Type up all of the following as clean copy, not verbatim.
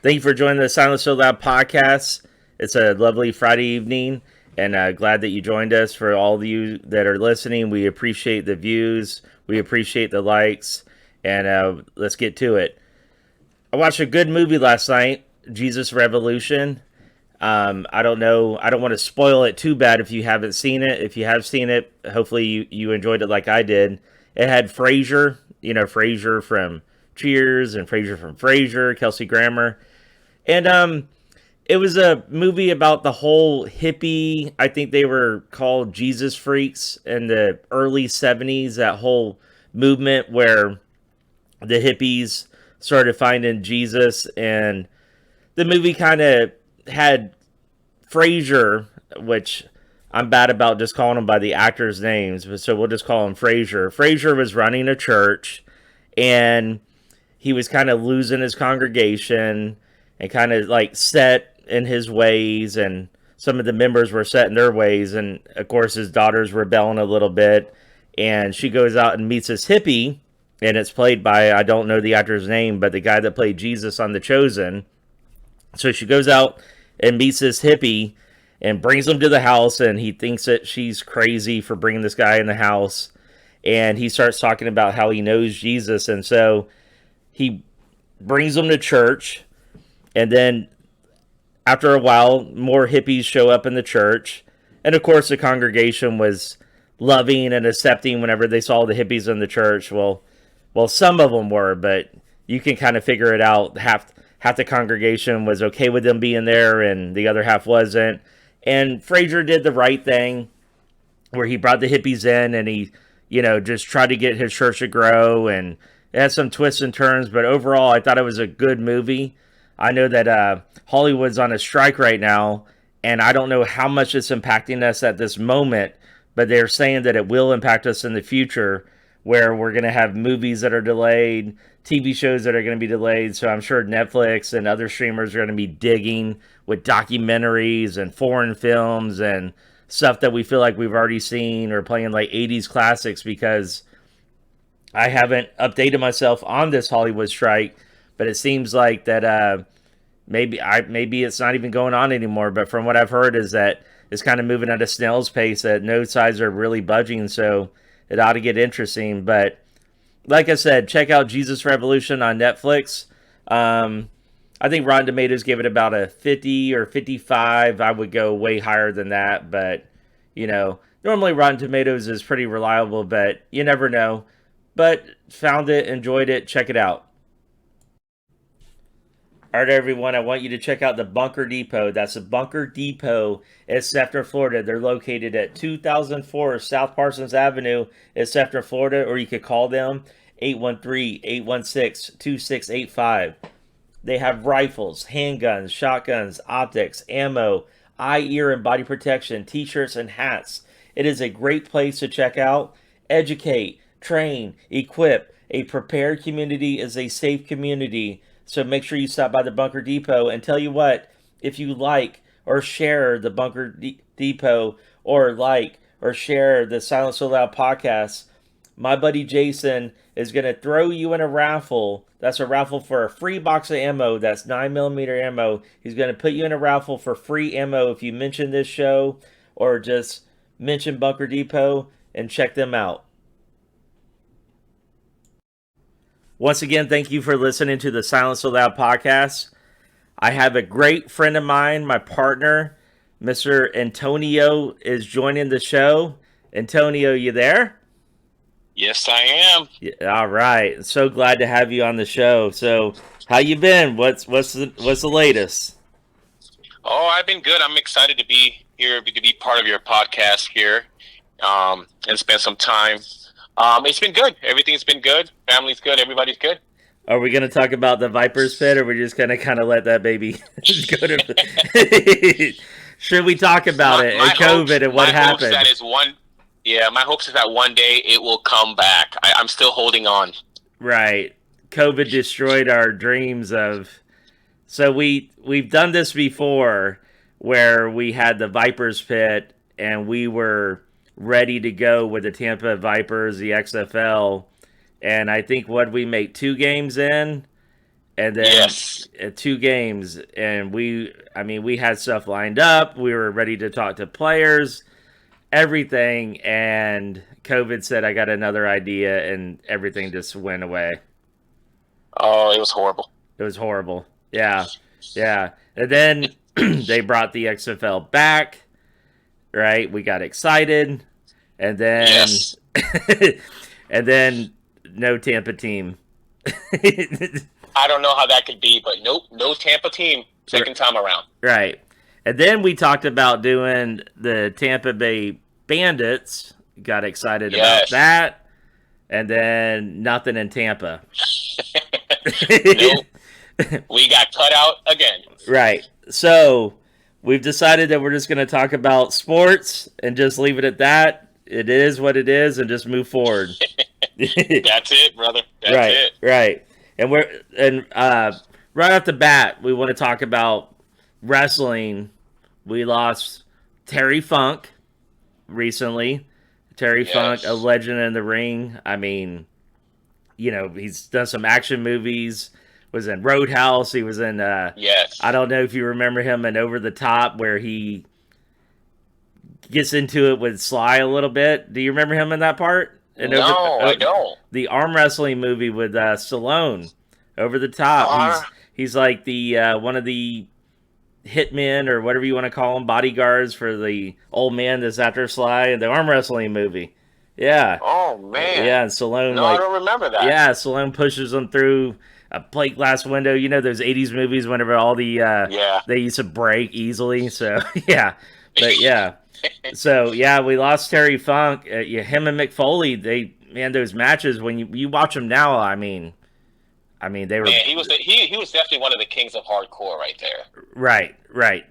Thank you for joining the Silent So Loud podcast. It's a lovely Friday evening, and glad that you joined us. For all of you that are listening, we appreciate the views, we appreciate the likes, and let's get to it. I watched a good movie last night, Jesus Revolution. I don't know. I don't want to spoil it too bad if you haven't seen it. If you have seen it, hopefully you enjoyed it like I did. It had Frasier, Frasier from Cheers and Frasier from Frasier, Kelsey Grammer. And it was a movie about the whole hippie, I think they were called Jesus freaks in the early 70s, that whole movement where the hippies started finding Jesus, and the movie kind of had Frasier, which I'm bad about just calling him by the actors' names, but so we'll just call him Frasier. Frasier was running a church, and he was kind of losing his congregation and kind of like set in his ways, and some of the members were set in their ways, and of course his daughter's rebelling a little bit, and she goes out and meets this hippie, and it's played by, I don't know the actor's name, but the guy that played Jesus on The Chosen. So she goes out and meets this hippie and brings him to the house, and he thinks that she's crazy for bringing this guy in the house, and he starts talking about how he knows Jesus, and so he brings him to church, and then after a while more hippies show up in the church, and of course the congregation was loving and accepting whenever they saw the hippies in the church. Well, some of them were, but you can kind of figure it out. Half the congregation was okay with them being there, and the other half wasn't. And Frasier did the right thing, where he brought the hippies in, and he, just tried to get his church to grow, and it had some twists and turns. But overall, I thought it was a good movie. I know that Hollywood's on a strike right now, and I don't know how much it's impacting us at this moment, but they're saying that it will impact us in the future, where we're going to have movies that are delayed, TV shows that are going to be delayed. So I'm sure Netflix and other streamers are going to be digging with documentaries and foreign films and stuff that we feel like we've already seen, or playing like 80s classics, because I haven't updated myself on this Hollywood strike, but it seems like that maybe it's not even going on anymore. But from what I've heard is that it's kind of moving at a snail's pace, that no sides are really budging. So it ought to get interesting. But like I said, check out Jesus Revolution on Netflix. I think Rotten Tomatoes gave it about a 50 or 55. I would go way higher than that. But, normally Rotten Tomatoes is pretty reliable, but you never know. But found it, enjoyed it, check it out. All right, everyone, I want you to check out the Bunker Depot. That's the Bunker Depot in Sefton, Florida. They're located at 2004 South Parsons Avenue in Sefton, Florida, or you could call them 813-816-2685. They have rifles, handguns, shotguns, optics, ammo, eye, ear, and body protection, t-shirts, and hats. It is a great place to check out, educate, train, equip. A prepared community is a safe community. So make sure you stop by the Bunker Depot. And tell you what, if you like or share the Bunker Depot, or like or share the Silent So Loud podcast, my buddy Jason is going to throw you in a raffle. That's a raffle for a free box of ammo. That's 9mm ammo. He's going to put you in a raffle for free ammo if you mention this show, or just mention Bunker Depot and check them out. Once again, thank you for listening to the Silent So Loud podcast. I have a great friend of mine, my partner, Mr. Antonio, is joining the show. Antonio, you there? Yes, I am. Yeah, all right. So glad to have you on the show. So, how you been? What's the latest? Oh, I've been good. I'm excited to be here, to be part of your podcast here, and spend some time. It's been good. Everything's been good. Family's good. Everybody's good. Are we going to talk about the Viper's Pit, or we're just going to kind of let that baby go to... Should we talk about it and COVID and what happened? My hopes is that one day it will come back. I'm still holding on. Right. COVID destroyed our dreams of... So we've done this before, where we had the Viper's Pit, and we were ready to go with the Tampa Vipers, the XFL, and I think we make 2 games in, and then Yes. 2 games, and we had stuff lined up. We were ready to talk to players, everything, and COVID said I got another idea, and everything just went away. Oh, it was horrible. It was horrible. Yeah, yeah. And then they brought the XFL back. Right, we got excited, and then Yes. and then no Tampa team. I don't know how that could be, but nope, no Tampa team second time around. Right. And then we talked about doing the Tampa Bay Bandits. Got excited about Yes. that. And then nothing in Tampa. Nope. We got cut out again. Right. So we've decided that we're just going to talk about sports and just leave it at that. It is what it is, and just move forward. That's it, brother. That's right, it. right. And right off the bat, we want to talk about wrestling. We lost Terry Funk recently. Terry Funk, a legend in the ring. I mean, he's done some action movies. Was in Roadhouse. He was in. Yes. I don't know if you remember him in Over the Top, where he gets into it with Sly a little bit. Do you remember him in that part? No, I don't. The arm wrestling movie with Stallone, Over the Top. He's like the one of the hitmen or whatever you want to call them, bodyguards for the old man that's after Sly in the arm wrestling movie. Yeah. Oh man. Yeah, and Stallone. No, I don't remember that. Yeah, Stallone pushes him through a plate glass window. You know those '80s movies whenever all the they used to break easily. So yeah, but yeah. So yeah, we lost Terry Funk. Him and Mick Foley. Those matches when you watch them now. I mean they were. Man, he was definitely one of the kings of hardcore right there. Right,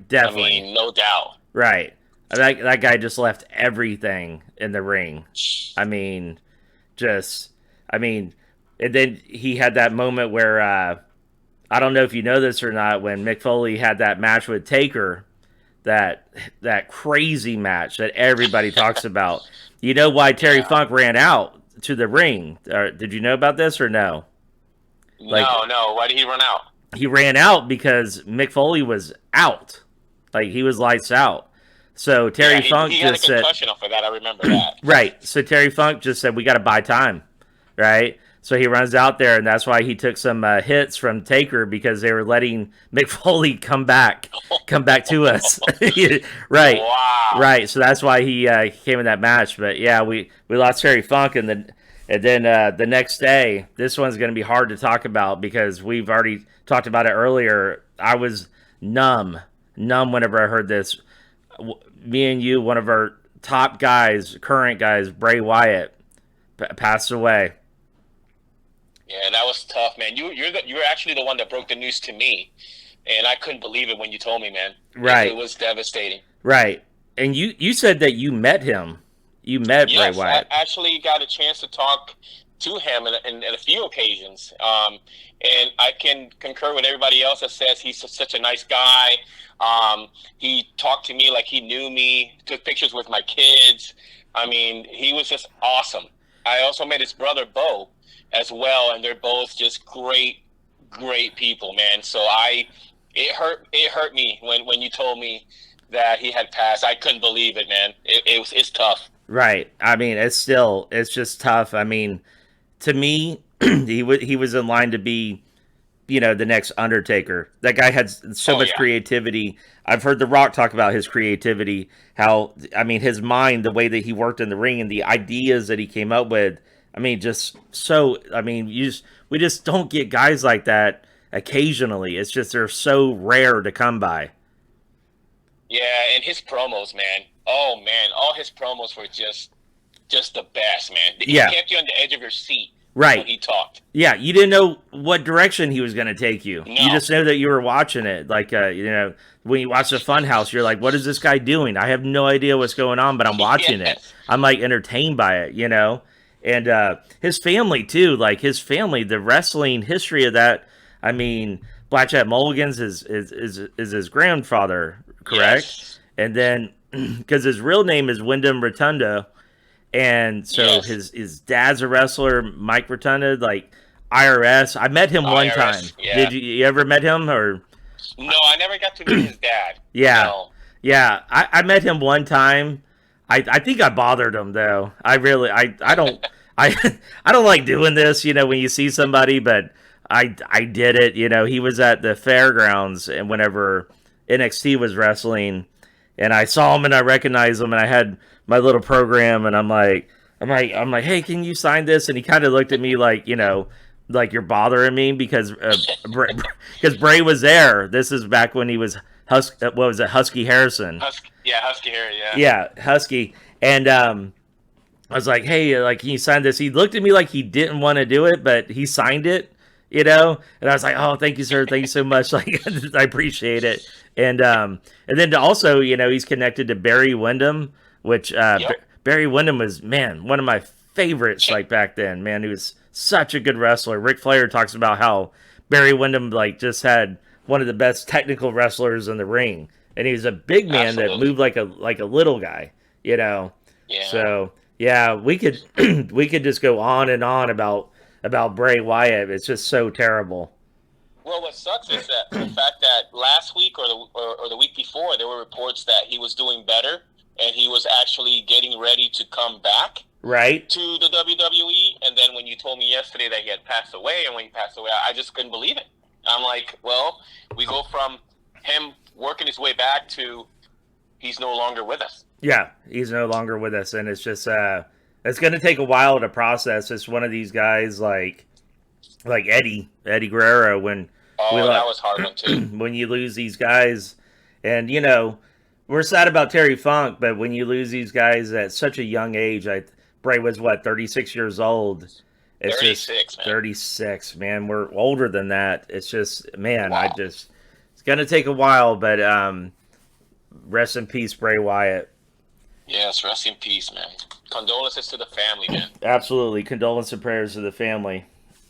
definitely. I mean, no doubt. Right, that guy just left everything in the ring. And then he had that moment where I don't know if you know this or not, when Mick Foley had that match with Taker. That crazy match that everybody talks about. You know why Terry Funk ran out to the ring? Did you know about this or no? No. Why did he run out? He ran out because Mick Foley was out. Like, he was lights out. So Terry Funk he just had a concussion off of that. I remember that. Right. So Terry Funk just said, we got to buy time. Right. So he runs out there, and that's why he took some hits from Taker, because they were letting Mick Foley come back to us. Right. Wow. Right. So that's why he came in that match. But yeah, we lost Terry Funk, and then the next day, this one's going to be hard to talk about because we've already talked about it earlier. I was numb whenever I heard this. Me and you, one of our top guys, current guys, Bray Wyatt, passed away. Yeah, that was tough, man. You were actually the one that broke the news to me, and I couldn't believe it when you told me, man. Right. It was devastating. Right. And you said that you met him. You met Bray Wyatt. I actually got a chance to talk to him in a few occasions. And I can concur with everybody else that says he's such a nice guy. He talked to me like he knew me, took pictures with my kids. I mean, he was just awesome. I also met his brother, Bo, as well, and they're both just great people, man. So it hurt me when you told me that he had passed. I couldn't believe it, man. It's tough. Right. I mean, it's just tough. I mean, to me, he was in line to be, the next Undertaker. That guy had so much creativity. I've heard The Rock talk about his creativity, his mind, the way that he worked in the ring, and the ideas that he came up with. I mean, we just don't get guys like that occasionally. It's just they're so rare to come by. Yeah, and his promos, man. Oh man, all his promos were just the best, man. He kept you on the edge of your seat. Right. When he talked. Yeah, you didn't know what direction he was going to take you. No. You just know that you were watching it. Like, when you watch the Funhouse, you're like, what is this guy doing? I have no idea what's going on, but I'm watching it. I'm, like, entertained by it, And his family, too. Like, the wrestling history of that. I mean, Blackjack Mulligan's is his grandfather, correct? Yes. And then, because his real name is Wyndham Rotunda. And so his dad's a wrestler, Mike Rotunda. Like, IRS. I met him one time. IRS, yeah. Did you ever met him or? No, I never got to meet his dad. Yeah, No. yeah. I met him one time. I think I bothered him though. I don't I don't like doing this. When you see somebody, but I did it. He was at the fairgrounds and whenever NXT was wrestling, and I saw him and I recognized him and I had my little program and I'm like, hey, can you sign this? And he kind of looked at me like, like you're bothering me because because Bray was there. This is back when he was what was it, Husky Harrison? Husky hair, yeah. Yeah, Husky. And I was like, hey, like, can you sign this? He looked at me like he didn't want to do it, but he signed it, And I was like, oh, thank you, sir. Thank you so much. Like, I appreciate it. And then also, he's connected to Barry Windham, which Barry Windham was, man, one of my favorites, like, back then. Man, he was such a good wrestler. Ric Flair talks about how Barry Windham, like, just had one of the best technical wrestlers in the ring. And he was a big man that moved like a little guy, Yeah. So, yeah, we could just go on and on about Bray Wyatt. It's just so terrible. Well, what sucks is that the fact that last week or the week before, there were reports that he was doing better and he was actually getting ready to come back right to the WWE. And then when you told me yesterday that he had passed away, and when he passed away, I just couldn't believe it. I'm like, well, we go from him working his way back to he's no longer with us. Yeah, he's no longer with us, and it's just it's going to take a while to process. It's one of these guys like Eddie Guerrero when that was hard one too. When you lose these guys, and we're sad about Terry Funk, but when you lose these guys at such a young age, Bray was 36 years old. It's 36, just 36, man. We're older than that. It's just, man, wow. It's going to take a while, but rest in peace, Bray Wyatt. Yes, rest in peace, man. Condolences to the family, man. Absolutely. Condolences and prayers to the family.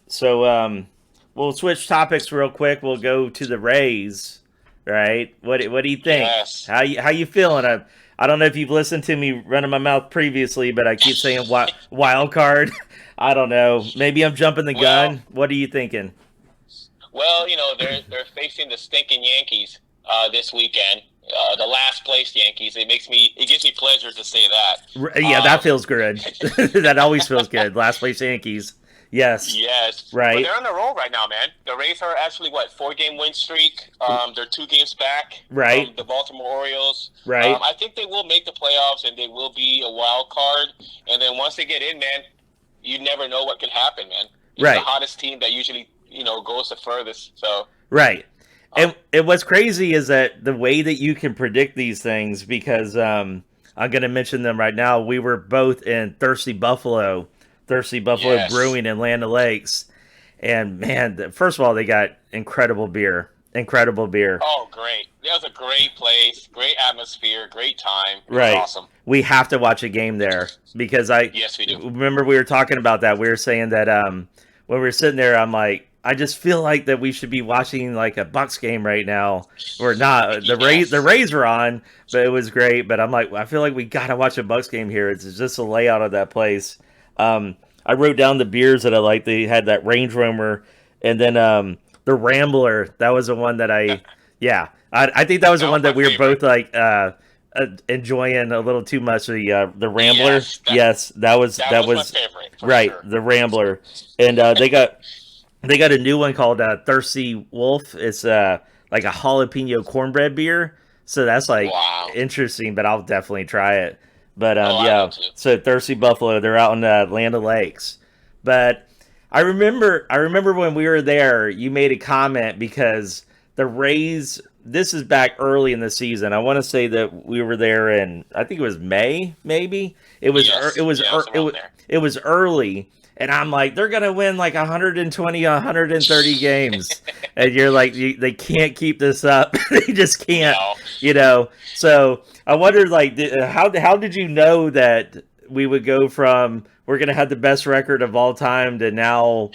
So we'll switch topics real quick. We'll go to the Rays, right? What do you think? Yes. How you feeling? I don't know if you've listened to me running my mouth previously, but I keep saying wild card. I don't know. Maybe I'm jumping the gun. What are you thinking? Well, they're facing the stinking Yankees this weekend. The last place Yankees. It gives me pleasure to say that. Yeah, that feels good. That always feels good. Last place Yankees. Yes. Yes. Right. But they're on the roll right now, man. The Rays are actually 4-game win streak. They're 2 games back. Right. From the Baltimore Orioles. Right. I think they will make the playoffs and they will be a wild card. And then once they get in, man, you never know what could happen, man. It's right. The hottest team that usually goes the furthest. So. Right. And what's crazy is that the way that you can predict these things, because I'm going to mention them right now. We were both in Thirsty Buffalo Yes. Brewing in Land O'Lakes. And, man, first of all, they got incredible beer. Oh, great. That was a great place, great atmosphere, great time. It was awesome. We have to watch a game there because Yes, we do. Remember we were talking about that. We were saying that when we were sitting there, I'm like, I just feel like that we should be watching like a Bucks game right now. Or not. The Rays were on, but it was great. But I'm like, I feel like we got to watch a Bucks game here. It's just the layout of that place. I wrote down the beers that I liked. They had that Range Rover, and then the Rambler. That was the one that I think that was the one that we were both like enjoying a little too much. The Rambler. Yes, that was my favorite. Right, sure. the Rambler, and they got a new one called Thirsty Wolf. It's like a jalapeno cornbread beer. So that's like interesting, but I'll definitely try it. But so Thirsty Buffalo, they're out in Land O'Lakes. But I remember when we were there, you made a comment because the Rays. This is back early in the season. I want to say that we were there in, I think it was May, maybe. It was early, and I'm like, they're gonna win like 120, 130 games, and you're like, they can't keep this up. They just can't, So I wondered, like, how did you know that we would go from we're gonna have the best record of all time to now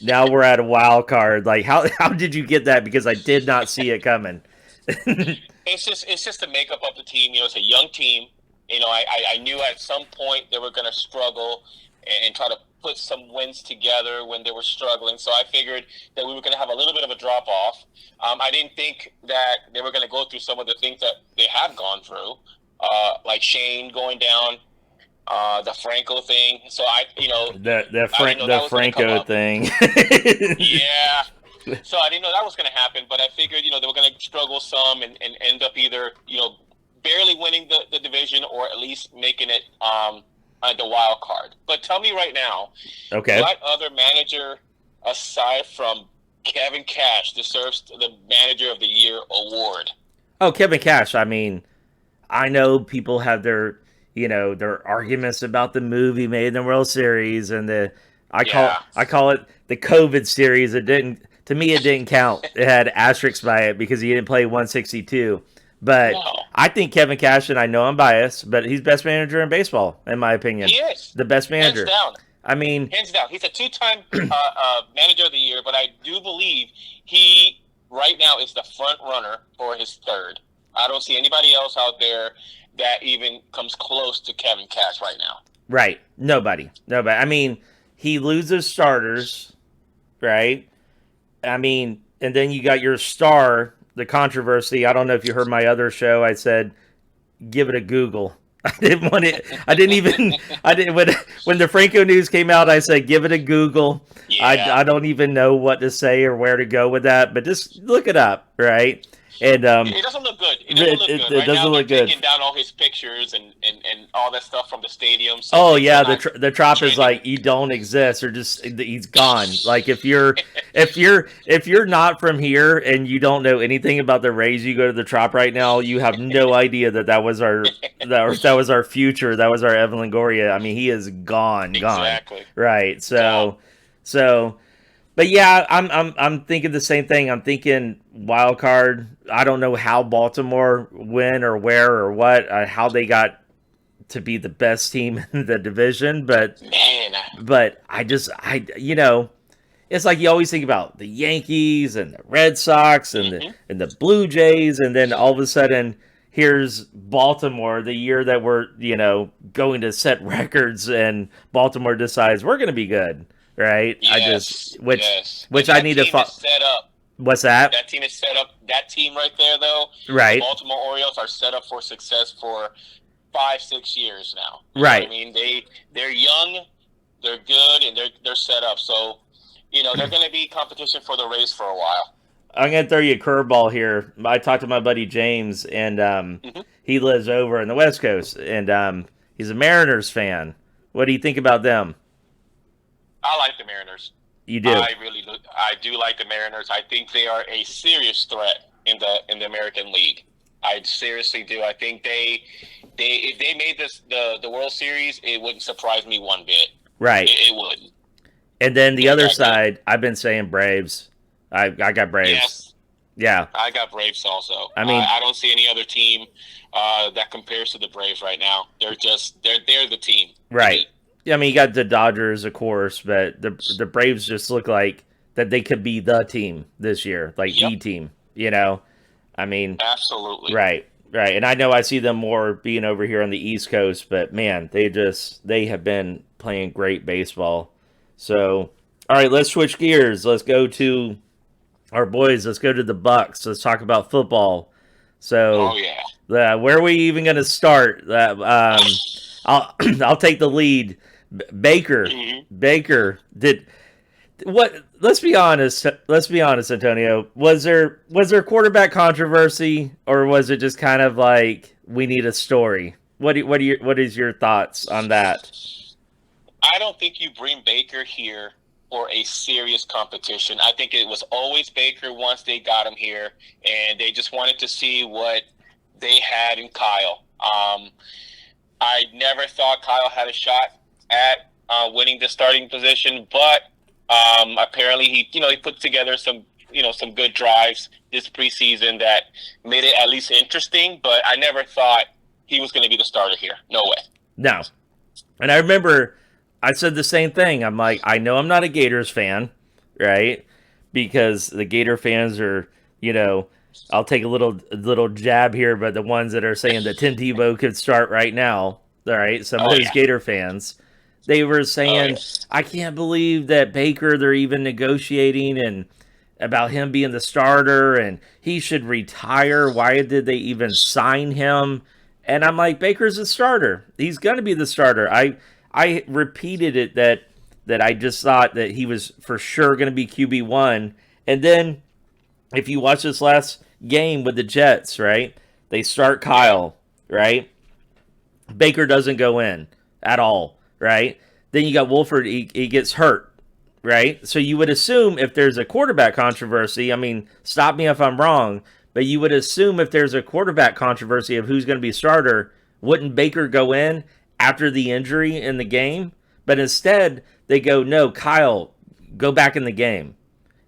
we're at a wild card? Like, how did you get that? Because I did not see it coming. It's just the makeup of the team. It's a young team. I knew at some point they were going to struggle and try to put some wins together when they were struggling. So I figured that we were going to have a little bit of a drop off. I didn't think that they were going to go through some of the things that they have gone through, like Shane going down, the Franco thing. So the Franco thing. Yeah. So I didn't know that was going to happen, but I figured, they were going to struggle some and end up either, barely winning the division or at least making it the wild card. But tell me right now, okay, what other manager aside from Kevin Cash deserves the Manager of the Year award? Oh, Kevin Cash. I mean, I know people have their arguments about the move he made in the World Series, and I call it the COVID series. To me, it didn't count. It had asterisks by it because he didn't play 162. But No. I think Kevin Cash, and I know I'm biased, but he's best manager in baseball, in my opinion. He is. The best manager. Hands down. I mean, hands down. He's a two-time Manager of the Year, but I do believe he right now is the front runner for his third. I don't see anybody else out there that even comes close to Kevin Cash right now. right. Nobody. I mean, he loses starters, right? I mean, and then you got your star, the controversy. I don't know if you heard my other show. I said, give it a Google. I didn't want it. I didn't, when the Franco news came out, I said, give it a Google. Yeah. I don't even know what to say or where to go with that, but just look it up, right? And it doesn't look good. It doesn't look good. Right doesn't now, look they're good. taking down all his pictures and all that stuff from the stadium. So oh yeah, the trop is like, you don't exist, or just he's gone. Like if you're not from here and you don't know anything about the Rays, you go to the trop right now, you have no idea that was our future. That was our Evan Longoria. I mean, he is gone. Exactly. Right. So. But yeah, I'm thinking the same thing. I'm thinking wild card. I don't know how Baltimore win or where or what, how they got to be the best team in the division, but it's like you always think about the Yankees and the Red Sox and the Blue Jays, and then all of a sudden here's Baltimore, the year that we're going to set records, and Baltimore decides we're going to be good. Right, Yes, which I need to set up. What's that? That team is set up. That team right there, though. Right. The Baltimore Orioles are set up for success for 5-6 years now. Right. I mean, they're young, they're good, and they're set up. So, they're going to be competition for the Rays for a while. I'm going to throw you a curveball here. I talked to my buddy James, and he lives over in the West Coast, and he's a Mariners fan. What do you think about them? I like the Mariners. You do? I do like the Mariners. I think they are a serious threat in the American League. I seriously do. I think they if they made this the World Series, it wouldn't surprise me one bit. Right. It wouldn't. And then the other side, I've been saying Braves. I got Braves. Yes. Yeah. I got Braves also. I mean, I don't see any other team that compares to the Braves right now. They're the team. Right. Yeah, I mean, you got the Dodgers, of course, but the Braves just look like that they could be the team this year, like the team, I mean, absolutely. Right. And I know I see them more being over here on the East Coast, but man, they have been playing great baseball. So, all right, let's switch gears. Let's go to our boys. Let's go to the Bucks. Let's talk about football. So, where are we even going to start? I'll take the lead. Baker did what? Let's be honest, Antonio. Was there quarterback controversy, or was it just kind of like we need a story? What is your thoughts on that? I don't think you bring Baker here for a serious competition. I think it was always Baker once they got him here, and they just wanted to see what they had in Kyle. I never thought Kyle had a shot at winning the starting position, but apparently he put together some good drives this preseason that made it at least interesting. But I never thought he was going to be the starter here. No way. No. And I remember I said the same thing. I'm like, I know I'm not a Gators fan, right? Because the Gator fans are, I'll take a little jab here, but the ones that are saying that Tim Tebow could start right now, all right, some of those Gator fans, They were Oh saying, yes. I can't believe that Baker, they're even negotiating and about him being the starter and he should retire. Why did they even sign him? And I'm like, Baker's the starter. He's going to be the starter. I repeated it that I just thought that he was for sure going to be QB1. And then if you watch this last game with the Jets, right? They start Yeah. Kyle, right? Baker doesn't go in at all, right? Then you got Wolford, he gets hurt, right? So you would assume if there's a quarterback controversy, I mean, stop me if I'm wrong, but you would assume if there's a quarterback controversy of who's going to be starter, wouldn't Baker go in after the injury in the game? But instead, they go, no, Kyle, go back in the game.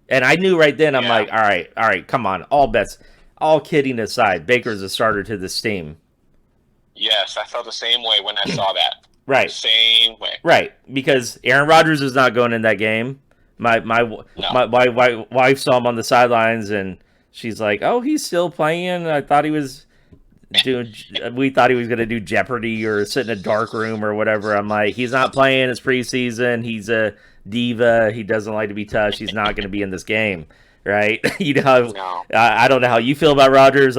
And I knew right then, I'm Yeah. like, all right, come on, all kidding aside, Baker's a starter to this team. Yes, I felt the same way when I saw that. Right. Same way. Right, because Aaron Rodgers is not going in that game. My my No. my wife saw him on the sidelines, and she's like, "Oh, he's still playing." I thought he was doing. We thought he was going to do Jeopardy or sit in a dark room or whatever. I'm like, he's not playing. It's preseason. He's a diva. He doesn't like to be touched. He's not going to be in this game. Right? You know, No. I don't know how you feel about Rodgers.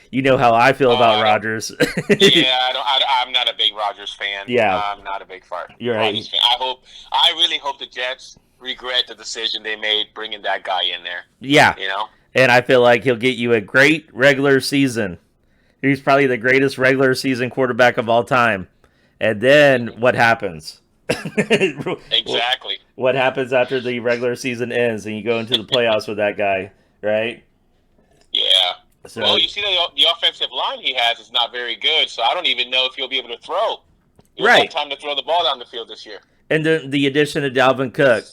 You know how I feel about I don't. Rodgers. Yeah, I don't. I'm not a big Rodgers fan. Yeah, I'm not a big you're Rodgers right. fan. I really hope the Jets regret the decision they made bringing that guy in there. Yeah, You know. and I feel like he'll get you a great regular season. He's probably the greatest regular season quarterback of all time. And then what happens? Exactly. What happens after the regular season ends and you go into the playoffs with that guy, right? Yeah. So Well, you see the offensive line he has is not very good, so I don't even know if he'll be able to throw. He'll have right. time to throw the ball down the field this year. And the addition of Dalvin Cook,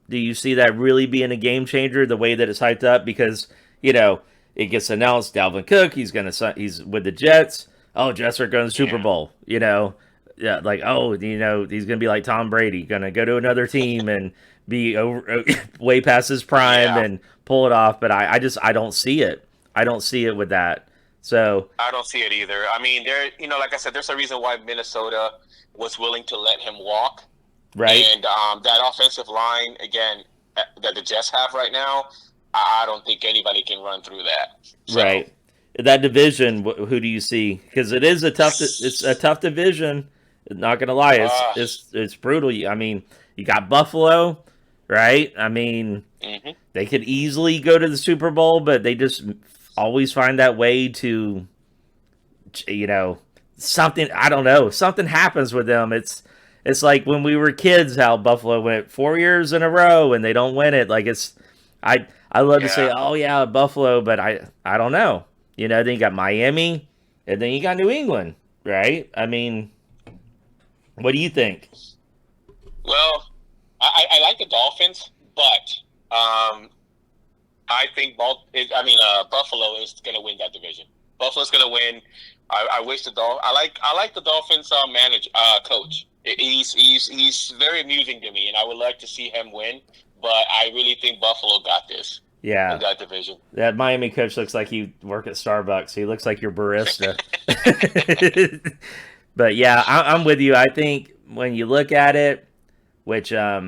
do you see that really being a game changer the way that it's hyped up? Because, you know, it gets announced Dalvin Cook, he's with the Jets. Oh, Jets are going to the Super Yeah. Bowl, you know. Yeah, like, oh, you know, he's going to be like Tom Brady, going to go to another team and be over, way past his prime Yeah. and pull it off. But I don't see it. I don't see it with that. So, I don't see it either. I mean, like I said, there's a reason why Minnesota was willing to let him walk. right, And that offensive line, again, that the Jets have right now, I don't think anybody can run through that. So, right. That division, who do you see? Because it's a tough division. Not gonna lie, uh, it's brutal. I mean, you got Buffalo, right? I mean, mhm. they could easily go to the Super Bowl, but they just always find that way to, you know, something. I don't know. Something happens with them. It's like when we were kids, how Buffalo went 4 years in a row and they don't win it. Like I love to say, Yeah. oh yeah, Buffalo, but I don't know. You know, then you got Miami, and then you got New England, right? I mean, what do you think? Well, I like the Dolphins, but I think Buffalo is going to win that division. Buffalo's going to win. I wish I like the Dolphins coach. He's very amusing to me, and I would like to see him win. But I really think Buffalo got this in Yeah, that division. that Miami coach looks like he work at Starbucks. He looks like your barista. But yeah, I'm with you. I think when you look at it, which I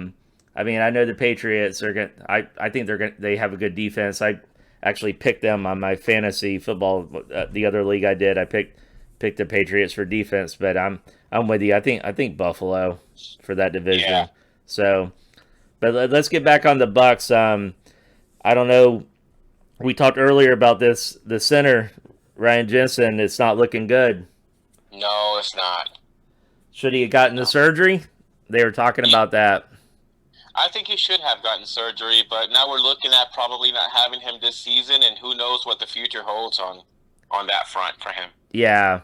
mean, I know the Patriots are going. I think they have a good defense. I actually picked them on my fantasy football. The other league I did, I picked the Patriots for defense. But I'm with you. I think Buffalo for that division. Yeah. So, but let's get back on the Bucks. I don't know. We talked earlier about this. The center, Ryan Jensen, it's not looking good. No, it's not. Should he have gotten the No. surgery? They were talking about that. I think he should have gotten surgery, but now we're looking at probably not having him this season, and who knows what the future holds on that front for him. Yeah,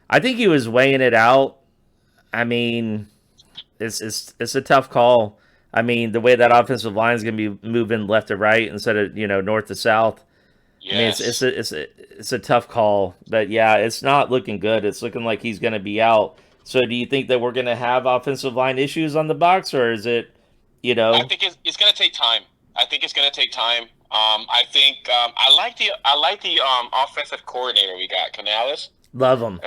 I think he was weighing it out. I mean, it's a tough call. I mean, the way that offensive line is going to be moving left to right instead of north to south. I mean, Yes. it's a tough call, but yeah, it's not looking good. It's looking like he's going to be out. So, do you think that we're going to have offensive line issues on the box, or is it, you I know, think it's going to take time. I think it's going to take time. I think I like the offensive coordinator we got, Canales. love them?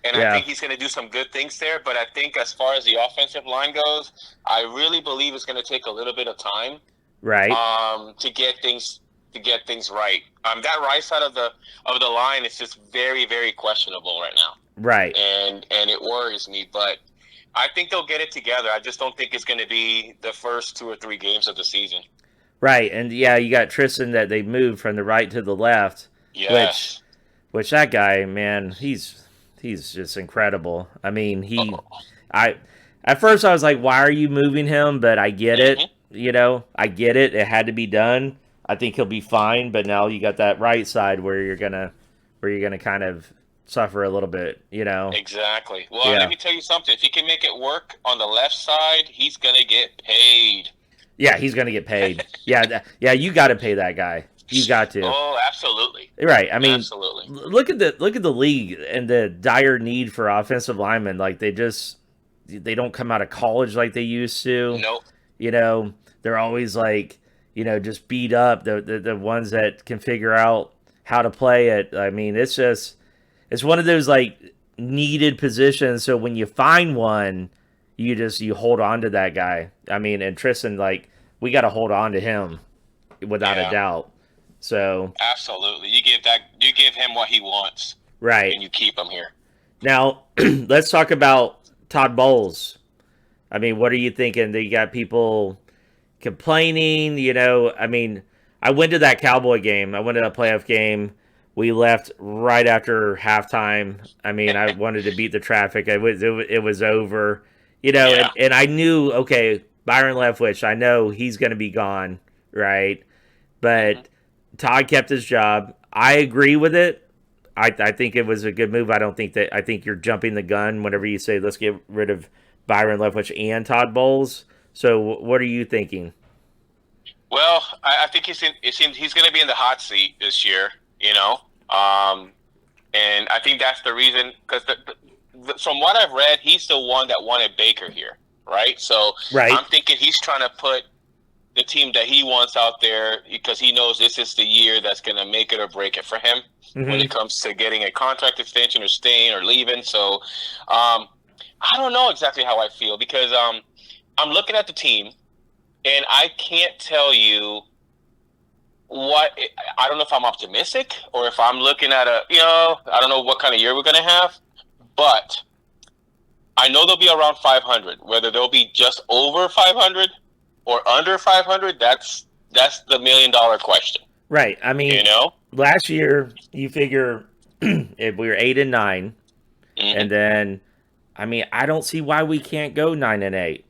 And I Yeah. think he's going to do some good things there. But I think as far as the offensive line goes, I really believe it's going to take a little bit of time, Right. to get things right. That right side of the line is just very, very questionable right now, Right. and it worries me. But I think they'll get it together. I just don't think it's going to be the first 2 or 3 games of the season. Right. And yeah, you got Tristan that they moved from the right to the left, which Yes. that guy, man, he's just incredible. I mean, I at first I was like, why are you moving him? But I get it. Mm-hmm. I get it. It had to be done. I think he'll be fine. But now you got that right side where you're gonna kind of suffer a little bit. Exactly. Well, let Yeah. me tell you something. If he can make it work on the left side, he's going to get paid. Yeah, he's gonna get paid. Yeah, yeah, you got to pay that guy. You got to. Oh, absolutely. Right. I mean, Absolutely. look at the league and the dire need for offensive linemen. Like they don't come out of college like they used to. Nope. They're always like just beat up. The ones that can figure out how to play it. I mean, it's one of those like needed positions. So when you find one, you hold on to that guy. I mean, and Tristan, like, we got to hold on to him without a Yeah. doubt. So Absolutely. You give him what he wants, right. and you keep him here. Now, let's talk about Todd Bowles. I mean, what are you thinking? You got people complaining, I mean, I went to that Cowboy game. I went to a playoff game. We left right after halftime. I mean, I wanted to beat the traffic. It was over, Yeah. and I knew, okay, Byron Leftwich, I know he's going to be gone, right? But Todd kept his job. I agree with it. I think it was a good move. I think you're jumping the gun whenever you say let's get rid of Byron Leftwich and Todd Bowles. So what are you thinking? Well, I think he's going to be in the hot seat this year, and I think that's the reason, because from what I've read, he's the one that wanted Baker here, right? So Right. I'm thinking he's trying to put the team that he wants out there, because he knows this is the year that's going to make it or break it for him when it comes to getting a contract extension or staying or leaving. So I don't know exactly how I feel, because I'm looking at the team, and I can't tell you I don't know if I'm optimistic or if I'm looking at I don't know what kind of year we're going to have, but I know they'll be around 500. Whether they'll be just over 500 or under 500, that's the $1 million question. Right. I mean, last year you figure if we were 8-9, and then I mean, I don't see why we can't go 9-8.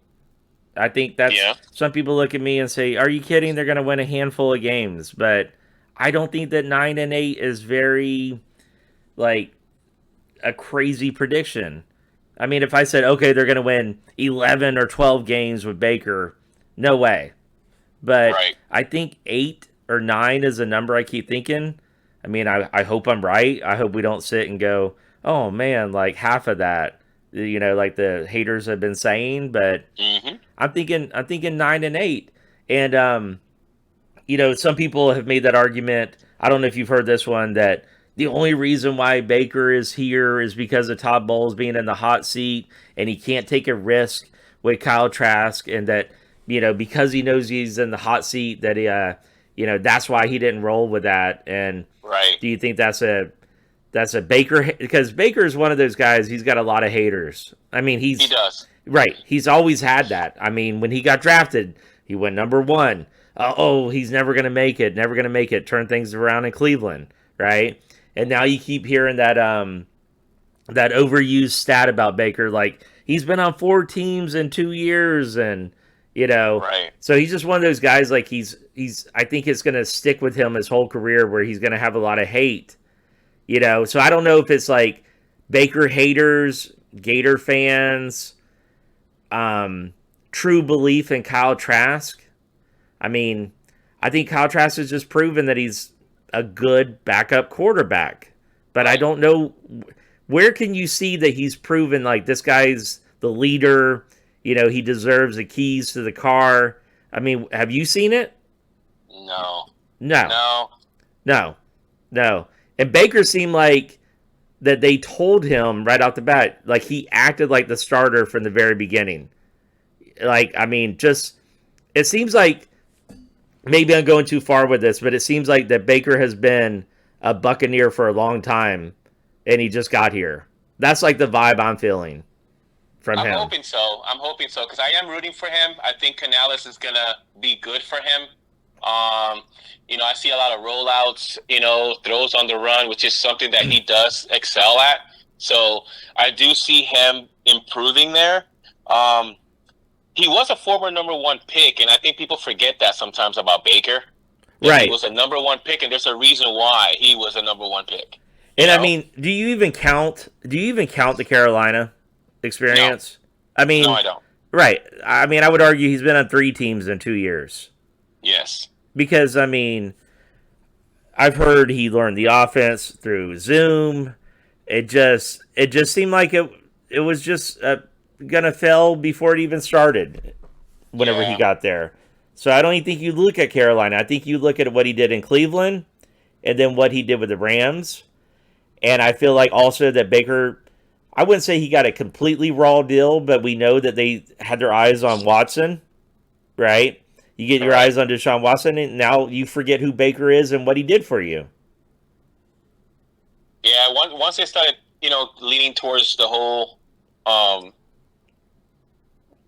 I think that's some people look at me and say, "Are you kidding? They're going to win a handful of games." But I don't think that 9-8 is very like a crazy prediction. I mean, if I said, "Okay, they're going to win 11 or 12 games with Baker," no way. But I think 8 or 9 is a number I keep thinking. I mean, I hope I'm right. I hope we don't sit and go, "Oh man, like half of that." Like the haters have been saying, but I'm thinking 9-8, and some people have made that argument. I don't know if you've heard this one, that the only reason why Baker is here is because of Todd Bowles being in the hot seat, and he can't take a risk with Kyle Trask, and that because he knows he's in the hot seat, that he that's why he didn't roll with that. And do you think that's a Baker, because Baker is one of those guys, he's got a lot of haters. I mean, he does. Right. He's always had that. I mean, when he got drafted, he went number 1. He's never going to make it. Never going to make it. Turn things around in Cleveland, right? And now you keep hearing that that overused stat about Baker, like he's been on 4 teams in 2 years, and so he's just one of those guys, like he's I think it's going to stick with him his whole career, where he's going to have a lot of hate. So I don't know if it's like Baker haters, Gator fans, true belief in Kyle Trask. I mean, I think Kyle Trask has just proven that he's a good backup quarterback. But I don't know, where can you see that he's proven like this guy's the leader, he deserves the keys to the car. I mean, have you seen it? No. And Baker seemed like that they told him right off the bat, like he acted like the starter from the very beginning. Like, I mean, just it seems like maybe I'm going too far with this, but it seems like that Baker has been a Buccaneer for a long time, and he just got here. That's like the vibe I'm feeling from I'm him. hoping so. I'm hoping so because I am rooting for him. I think Canales is gonna be good for him. I see a lot of rollouts, throws on the run, which is something that he does excel at. So I do see him improving there. He was a former number one pick, and I think people forget that sometimes about Baker. Right. He was a number one pick, and there's a reason why he was a number one pick. And I mean, do you even count the Carolina experience? No. I mean, no, I don't. Right. I mean, I would argue he's been on 3 teams in 2 years. Yes. Because I mean, I've heard he learned the offense through Zoom. It just seemed like it was just gonna fail before it even started. Whenever he got there, so I don't even think you look at Carolina. I think you look at what he did in Cleveland, and then what he did with the Rams. And I feel like also that Baker, I wouldn't say he got a completely raw deal, but we know that they had their eyes on Watson, right? You get your eyes on Deshaun Watson, and now you forget who Baker is and what he did for you. Yeah, once they started, leaning towards the whole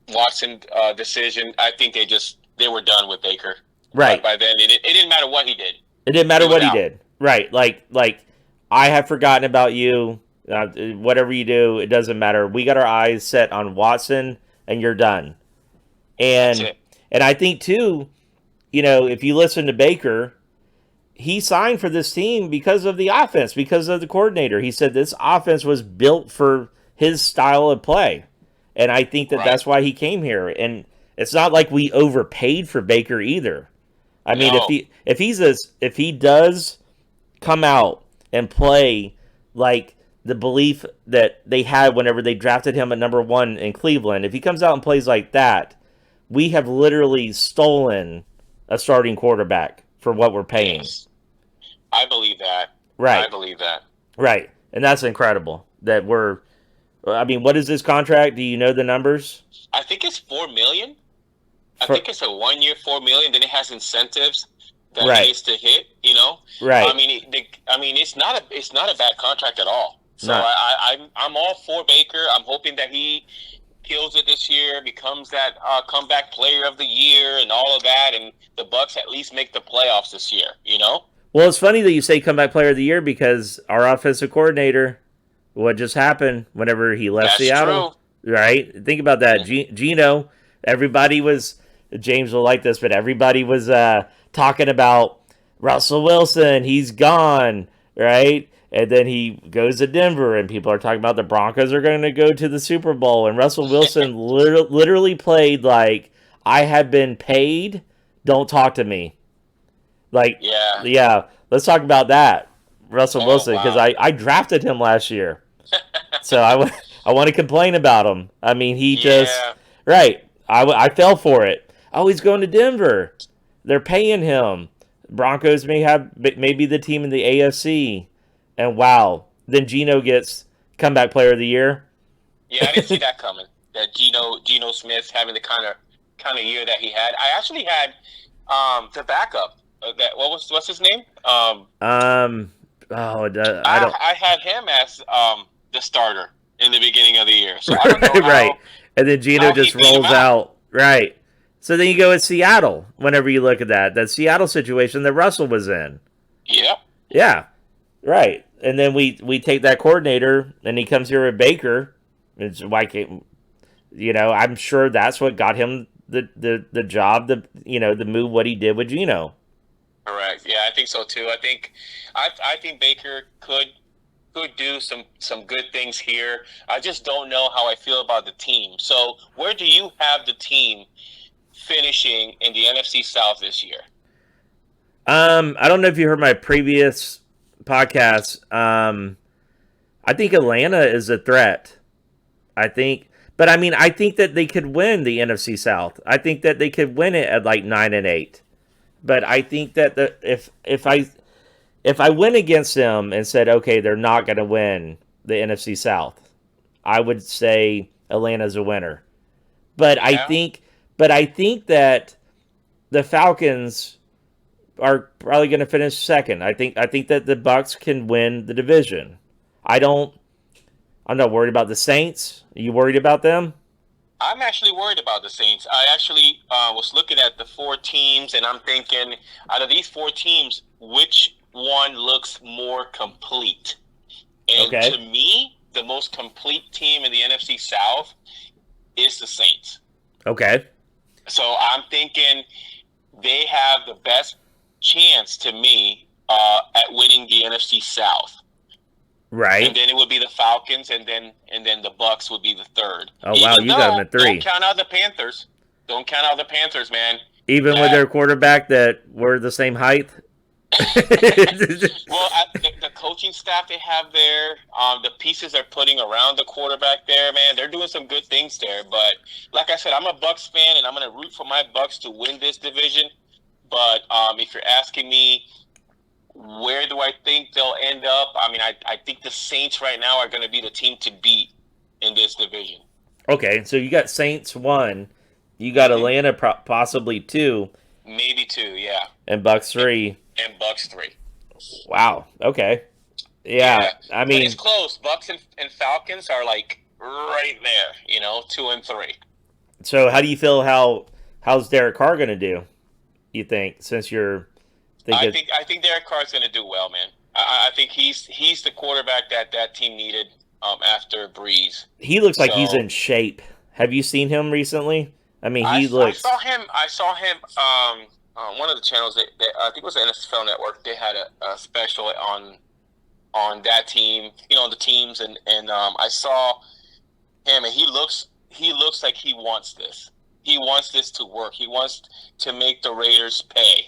Watson decision, I think they were done with Baker. Right. By then, it didn't matter what he did. It didn't matter what he did. Right. Like I have forgotten about you. Whatever you do, it doesn't matter. We got our eyes set on Watson, and you're done. And I think too, if you listen to Baker, he signed for this team because of the offense, because of the coordinator. He said this offense was built for his style of play. And I think that's why he came here. And it's not like we overpaid for Baker either. I mean, if he does come out and play like the belief that they had whenever they drafted him at number 1 in Cleveland, if he comes out and plays like that, we have literally stolen a starting quarterback for what we're paying. Yes. I believe that. Right. I believe that. Right. And that's incredible that what is this contract? Do you know the numbers? I think it's $4 million. I think it's a 1 year, $4 million. Then it has incentives that it needs to hit. Right. I mean, it's not a bad contract at all. So I'm all for Baker. I'm hoping that he kills it this year, becomes that comeback player of the year, and all of that, and the Bucs at least make the playoffs this year. Well, it's funny that you say comeback player of the year because our offensive coordinator, what just happened whenever he left Seattle, right? Think about that. Gino, James will like this, but everybody was talking about Russell Wilson. He's gone, right? And then he goes to Denver, and people are talking about the Broncos are going to go to the Super Bowl. And Russell Wilson literally played like, I have been paid, don't talk to me. Like, yeah, let's talk about that, Russell Wilson, because I drafted him last year. So I want to complain about him. I mean, he just, right, I fell for it. Oh, he's going to Denver. They're paying him. Broncos may be the team in the AFC. And wow, then Geno gets comeback player of the year. Yeah, I didn't see that coming. That Geno Smith having the kind of year that he had. I actually had the backup. What's his name? I don't. I had him as the starter in the beginning of the year. So I don't know right. And then Geno just rolls out. Right. So then you go at Seattle. Whenever you look at that Seattle situation that Russell was in. Yep. Yeah. Right. And then we take that coordinator, and he comes here with Baker. It's like, I'm sure that's what got him the job, the move, what he did with Geno. Correct. Yeah, I think so too. I think Baker could do some good things here. I just don't know how I feel about the team. So where do you have the team finishing in the NFC South this year? I don't know if you heard my previous podcast. I think Atlanta is a threat. I think that they could win the NFC South. I think that they could win it at like 9-8. But I think that if I went against them and said, okay, they're not going to win the NFC South, I would say Atlanta's a winner. But I Yeah. think, but I think that the Falcons are probably going to finish second. I think that the Bucks can win the division. I don't. I'm not worried about the Saints. Are you worried about them? I'm actually worried about the Saints. I actually was looking at the four teams, and I'm thinking, out of these four teams, which one looks more complete? And Okay. to me, the most complete team in the NFC South is the Saints. Okay. So I'm thinking they have the best chance to me at winning the NFC South. And Right. then it would be the Falcons, and then the Bucks would be the third. Oh wow, Even you got them though, at don't three. count out the Panthers. Don't count out the Panthers, man. Even with That their quarterback that were the same height. well, the coaching staff they have there, the pieces they're putting around the quarterback there, man, they're doing some good things there. But like I said, I'm a Bucks fan, and I'm going to root for my Bucks to win this division. But if you're asking me, where do I think they'll end up? I mean, I think the Saints right now are going to be the team to beat in this division. Okay, so you got Saints one, you got Hmm. Atlanta possibly two, Maybe two, yeah, and Bucks three. and Bucks three. Wow. Okay. Yeah. Yeah, I but it's mean, close. Bucks and Falcons are like right there, 2 and 3. so how do you feel? How's Derek Carr going to do? You think since you're I thinking think I think Derek Carr's going to do well, man. I think he's the quarterback that team needed after Breeze. he looks like he's So in shape. Have you seen him recently? I mean, I, he I looks. saw him. I saw him on one of the channels. I think it was the NFL Network. They had a special on that team. The teams, and I saw him, and he looks like he wants this. He wants this to work. He wants to make the Raiders pay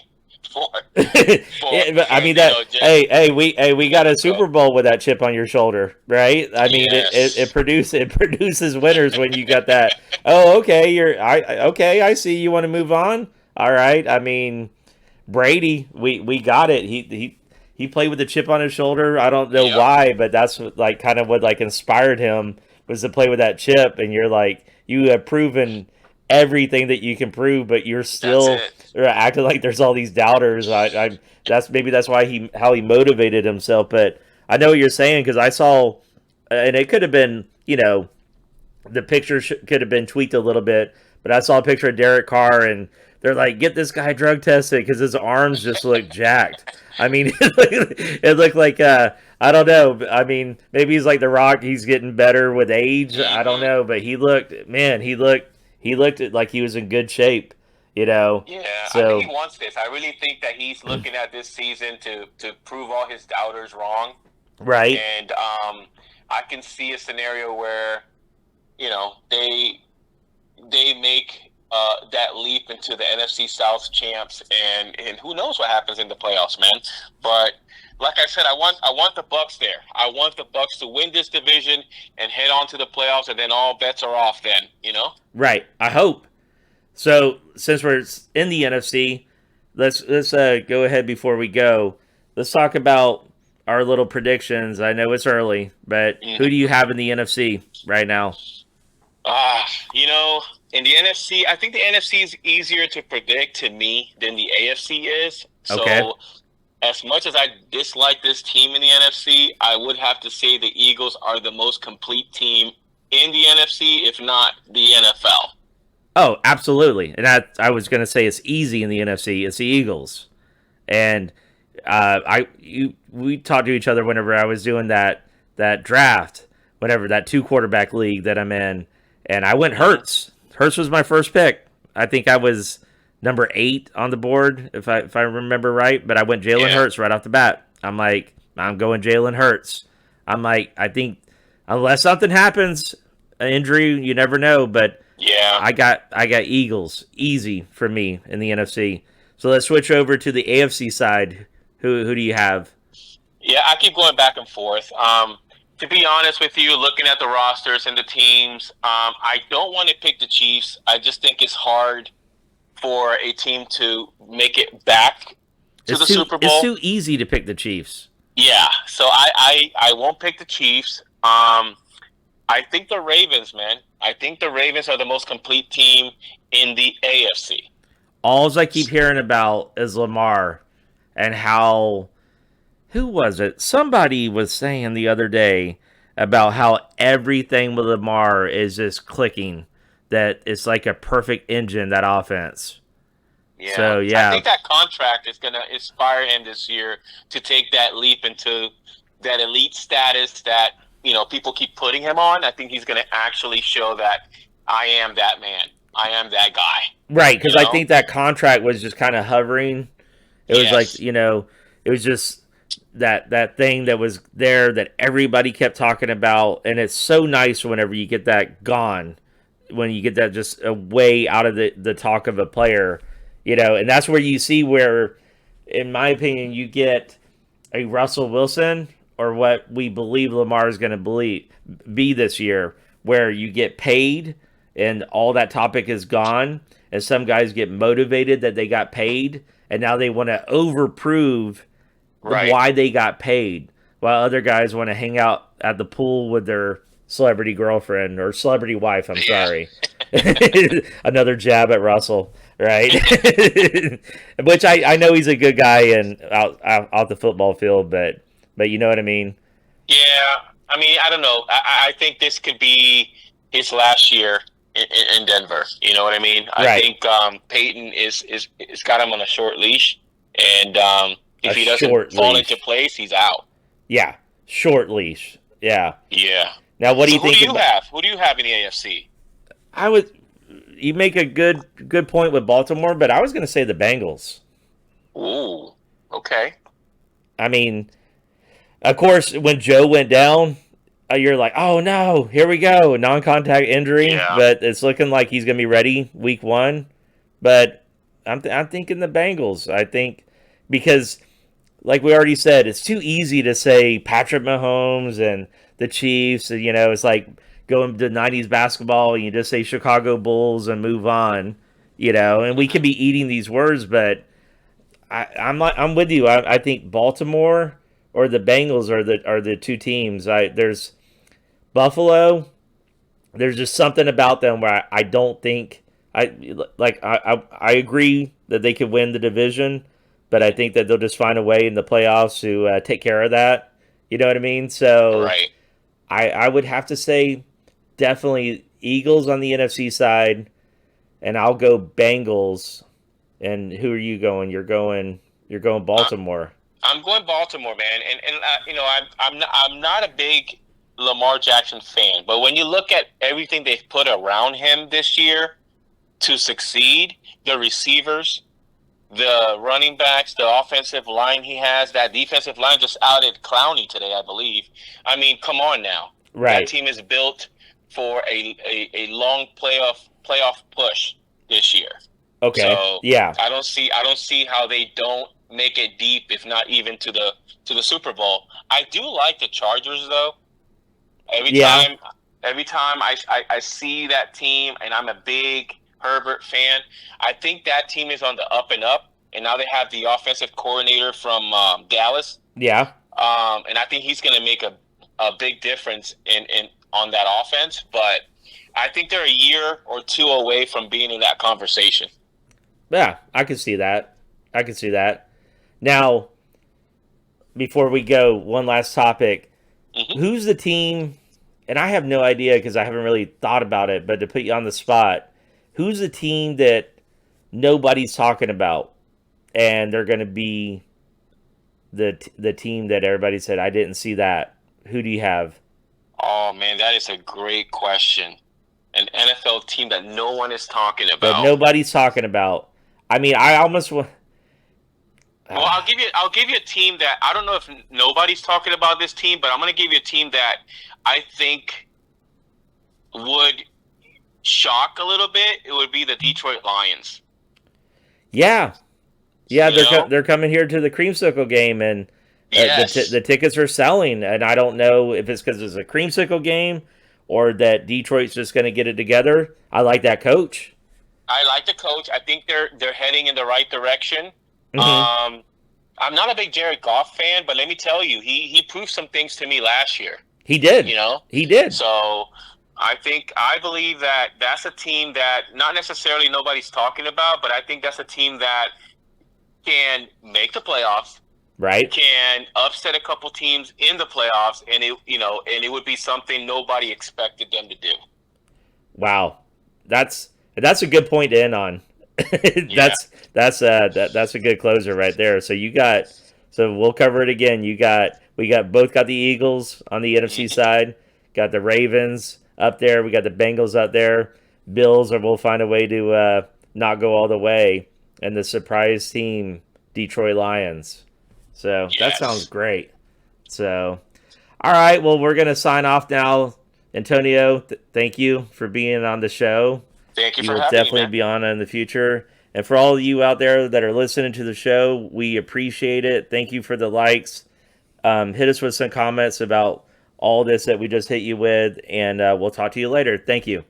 for Yeah, but I for mean that. just Hey, we got a go. Super Bowl with that chip on your shoulder, right? I mean, it Yes, produces winners when you got that. Oh, okay, okay. I see. You want to move on? All right. I mean, Brady, we got it. He played with a chip on his shoulder. I don't know yep, why, but that's like kind of what like inspired him was to play with that chip. And you're like, you have proven everything that you can prove, but you're that's still it. acting like there's all these doubters. That's why how he motivated himself. But I know what you're saying because I saw, and it could have been the picture could have been tweaked a little bit, but I saw a picture of Derek Carr and they're like, get this guy drug tested because his arms just look jacked. I mean, it looked like I don't know. I mean, maybe he's like The Rock. He's getting better with age. I don't Hmm. know, but he looked like he was in good shape. Yeah, I think he So wants this. I really think that he's looking at this season to prove all his doubters wrong. right. And I can see a scenario where they make that leap into the NFC South champs, and who knows what happens in the playoffs, man. But like I said, I want the Bucks there. I want the Bucks to win this division and head on to the playoffs, and then all bets are off. Then. Right. I hope. So since we're in the NFC, let's go ahead before we go. Let's talk about our little predictions. I know it's early, but who do Mhm. you have in the NFC right now? Ah, in the NFC, I think the NFC is easier to predict to me than the AFC is. Okay. So, as much as I dislike this team in the NFC, I would have to say the Eagles are the most complete team in the NFC, if not the NFL. Oh, absolutely. And I was going to say it's easy in the NFC. It's the Eagles. And we talked to each other whenever I was doing that draft, whenever that two quarterback league that I'm in, and I went Hmm. Hurts. Hurts was my first pick. I think I was number 8 on the board if I remember right, but I went Jalen Yeah, Hurts right off the bat. I'm like, I'm going Jalen Hurts. I'm like, I think unless something happens, an injury, you never know, but yeah, I got Eagles easy for me in the NFC. So let's switch over to the AFC side. Who do you have? yeah. I keep going back and forth. To be honest with you, looking at the rosters and the teams, I don't want to pick the Chiefs. I just think it's hard for a team to make it back to the It's Super Bowl. too easy to pick the Chiefs. Yeah, so I won't pick the Chiefs. I think the Ravens, man. I think the Ravens are the most complete team in the AFC. All I keep hearing about is Lamar and how, who was it? Somebody was saying the other day about how everything with Lamar is just clicking. That it's like a perfect engine, that offense. Yeah, So I yeah, think that contract is going to inspire him this year to take that leap into that elite status that people keep putting him on. I think he's going to actually show that I am that man. I am that guy. right. Because I think that contract was just kind of hovering. It was like, Yes. it was just that thing that was there that everybody kept talking about, and it's so nice whenever you get that gone, when you get that just away out of the talk of a player, and that's where you see where, in my opinion, you get a Russell Wilson or what we believe Lamar is going to be this year, where you get paid and all that topic is gone, and some guys get motivated that they got paid, and now they want to overprove Right. why they got paid, while other guys want to hang out at the pool with their celebrity girlfriend or celebrity wife. I'm sorry. Another jab at Russell, right? Which I know he's a good guy and out the football field, but you know what I mean? Yeah. I mean, I don't know. I think this could be his last year in Denver. You know what I mean? I Right. think Peyton is got him on a short leash, and if he doesn't fall into place, he's out. Yeah, short leash. Yeah. Yeah. Now, what do you Who think? do you have? Who do you have in the AFC? You make a good point with Baltimore, but I was going to say the Bengals. Ooh. Okay. I mean, of course, when Joe went down, you're like, oh no, here we go, non-contact injury. Yeah. But it's looking like he's going to be ready week 1. But I'm thinking the Bengals. I think because, like we already said, it's too easy to say Patrick Mahomes and the Chiefs. It's like going to 90s basketball and you just say Chicago Bulls and move on. And we could be eating these words, but I'm with you. I think Baltimore or the Bengals are the two teams. There's Buffalo. There's just something about them where I don't think I agree that they could win the division, but I think that they'll just find a way in the playoffs to take care of that. You know what I mean? So Right. I would have to say definitely Eagles on the NFC side, and I'll go Bengals. And who are you going? You're going Baltimore. I'm going Baltimore, man, and I'm not a big Lamar Jackson fan, but when you look at everything they've put around him this year to succeed, the receivers, the running backs, the offensive line he has, that defensive line just outed Clowney today, I believe. I mean, come on now. Right. That team is built for a long playoff push this year. Okay. So yeah. I don't see how they don't make it deep, if not even to the Super Bowl. I do like the Chargers though. Every time I see that team, and I'm a big Herbert fan, I think that team is on the up and up. And now they have the offensive coordinator from Dallas. Yeah. And I think he's going to make a big difference in on that offense. But I think they're a year or two away from being in that conversation. Yeah, I can see that. Now, before we go, one last topic. Mm-hmm. Who's the team? And I have no idea because I haven't really thought about it, but to put you on the spot, who's the team that nobody's talking about, and they're going to be the team that everybody said, I didn't see that? Who do you have? Oh, man, that is a great question. An NFL team that no one is talking about. That nobody's talking about. I mean, I almost want... Well, I'll give you a team that I don't know if nobody's talking about this team, but I'm going to give you a team that I think would shock a little bit. It would be the Detroit Lions. Yeah, they're coming here to the Creamsicle game, and the tickets are selling. And I don't know if it's because it's a Creamsicle game or that Detroit's just going to get it together. I like that coach. I like the coach. I think they're heading in the right direction. Mm-hmm. I'm not a big Jared Goff fan, but let me tell you, he proved some things to me last year. He did. You know, He did. so I believe that that's a team that not necessarily nobody's talking about, but I think that's a team that can make the playoffs, Right. can upset a couple teams in the playoffs, and it would be something nobody expected them to do. Wow. That's a good point to end on. Yeah. That's a good closer right there. So we'll cover it again. We got both got the Eagles on the NFC Mhm. side, got the Ravens up there, we got the Bengals up there, Bills, or we'll find a way to not go all the way, and the surprise team Detroit Lions. So that sounds Yes. great. So all right, well we're gonna sign off now. Antonio, thank you for being on the show. Thank you You for will having me, definitely man. be on in the future. And for all of you out there that are listening to the show, we appreciate it. Thank you for the likes. Hit us with some comments about all this that we just hit you with, and we'll talk to you later. Thank you.